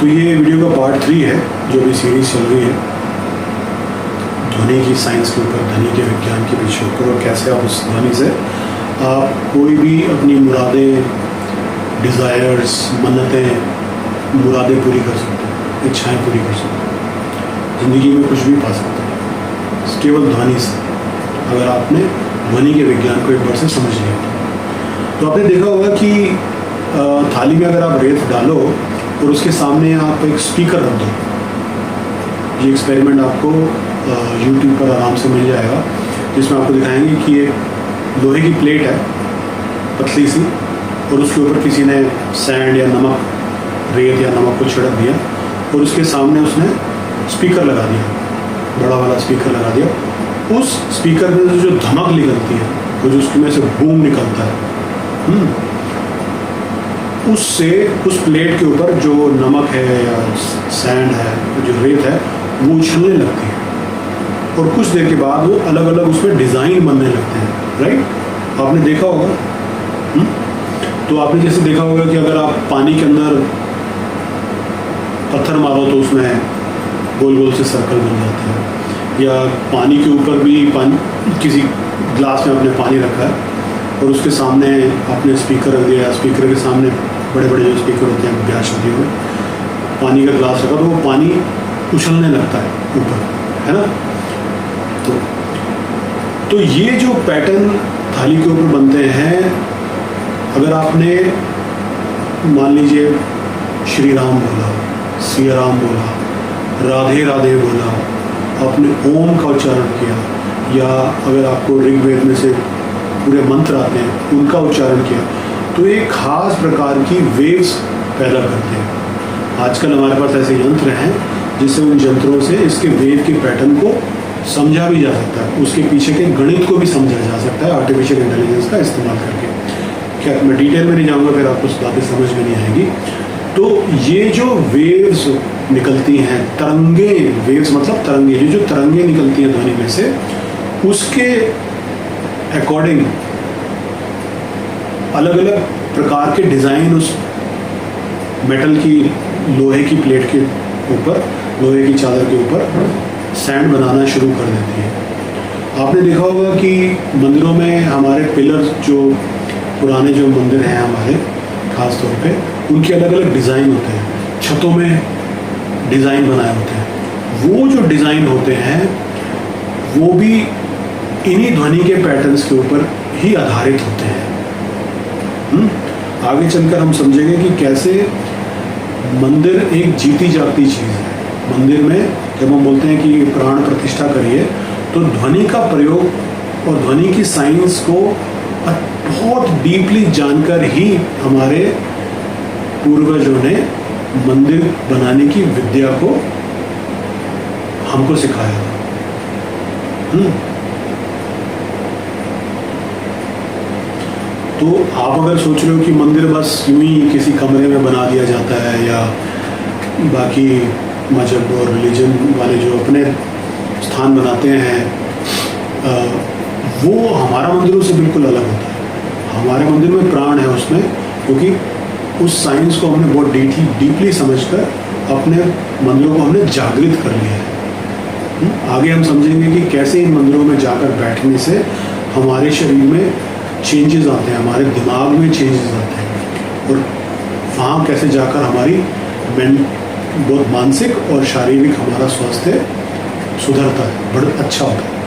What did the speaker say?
तो ये वीडियो का पार्ट 3 है जो अभी सीरीज चल रही है ध्वनि की साइंस के ऊपर, ध्वनि के विज्ञान के पीछे ऊपर, और कैसे आप उस ध्वनि से आप कोई भी अपनी मुरादें, डिज़ायर्स, मन्नतें, मुरादें पूरी कर सकते हैं, इच्छाएं पूरी कर सकते हैं, ज़िंदगी में कुछ भी पा सकते हैं केवल ध्वनि से, अगर आपने ध्वनि के विज्ञान को एक बार से समझ लिया। तो आपने देखा होगा कि थाली में अगर आप रेत डालो और उसके सामने आप एक स्पीकर रख दो, ये एक्सपेरिमेंट आपको यूट्यूब पर आराम से मिल जाएगा, जिसमें आपको दिखाएंगे कि एक लोहे की प्लेट है पतली सी, और उसके ऊपर किसी ने सैंड या नमक, रेत या नमक को छिड़क दिया, और उसके सामने उसने स्पीकर लगा दिया, बड़ा वाला स्पीकर लगा दिया। उस स्पीकर में जो धमक निकलती है, वो जो उसमें से बूम निकलता है, उससे उस प्लेट के ऊपर जो नमक है या सैंड है, जो रेत है, वो उछलने लगती है, और कुछ देर के बाद वो अलग अलग उसमें डिज़ाइन बनने लगते हैं। राइट, आपने देखा होगा। तो आपने जैसे देखा होगा कि अगर आप पानी के अंदर पत्थर मारो तो उसमें गोल गोल से सर्कल बन जाते हैं, या पानी के ऊपर भी किसी ग्लास में आपने पानी रखा है और उसके सामने आपने स्पीकर रख दिया, स्पीकर के सामने बड़े बड़े जो स्पीकर होते हैं ब्याह शादियों में, पानी का ग्लास रखा तो वो पानी उछलने लगता है ऊपर, है ना। तो ये जो पैटर्न थाली के ऊपर बनते हैं, अगर आपने मान लीजिए श्री राम बोला, सिया राम बोला, राधे राधे बोला, आपने ओम का उच्चारण किया, या अगर आपको ऋग्वेद में से पूरे मंत्र आते हैं उनका उच्चारण किया, तो एक खास प्रकार की वेव्स पैदा करते हैं। आजकल हमारे पास ऐसे यंत्र हैं जिससे उन यंत्रों से इसके वेव के पैटर्न को समझा भी जा सकता है, उसके पीछे के गणित को भी समझा जा सकता है आर्टिफिशियल इंटेलिजेंस का इस्तेमाल करके। क्या मैं डिटेल में नहीं जाऊँगा, फिर आपको बातें समझ में नहीं आएगी। तो ये जो वेव्स निकलती हैं, तरंगे, वेव्स मतलब तरंगे, ये जो तरंगे निकलती हैं ध्वनि में से, उसके अकॉर्डिंग अलग अलग प्रकार के डिज़ाइन उस मेटल की, लोहे की प्लेट के ऊपर, लोहे की चादर के ऊपर सैंड बनाना शुरू कर देती है। आपने देखा होगा कि मंदिरों में हमारे पिलर्स, जो पुराने जो मंदिर हैं हमारे, खास तौर पे उनके अलग अलग डिज़ाइन होते हैं, छतों में डिज़ाइन बनाए होते हैं। वो जो डिज़ाइन होते हैं वो भी इन्हीं ध्वनि के पैटर्न्स के ऊपर ही आधारित होते हैं। आगे चलकर हम समझेंगे कि कैसे मंदिर एक जीती जागती चीज़ है। मंदिर में जब हम बोलते हैं कि प्राण प्रतिष्ठा करिए, तो ध्वनि का प्रयोग और ध्वनि की साइंस को बहुत डीपली जानकर ही हमारे पूर्वजों ने मंदिर बनाने की विद्या को हमको सिखाया। तो आप अगर सोच रहे हो कि मंदिर बस यूं ही किसी कमरे में बना दिया जाता है, या बाकी मजहब और रिलीजन वाले जो अपने स्थान बनाते हैं, वो हमारा मंदिरों से बिल्कुल अलग होता है। हमारे मंदिर में प्राण है उसमें, क्योंकि उस साइंस को हमने बहुत डीपली समझकर अपने मंदिरों को हमने जागृत कर लिया है। आगे हम समझेंगे कि कैसे इन मंदिरों में जाकर बैठने से हमारे शरीर में चेंजेस आते हैं, हमारे दिमाग में चेंजेस आते हैं, और वहाँ कैसे जाकर हमारी बहुत मानसिक और शारीरिक हमारा स्वास्थ्य सुधरता है, बड़ा अच्छा होता है।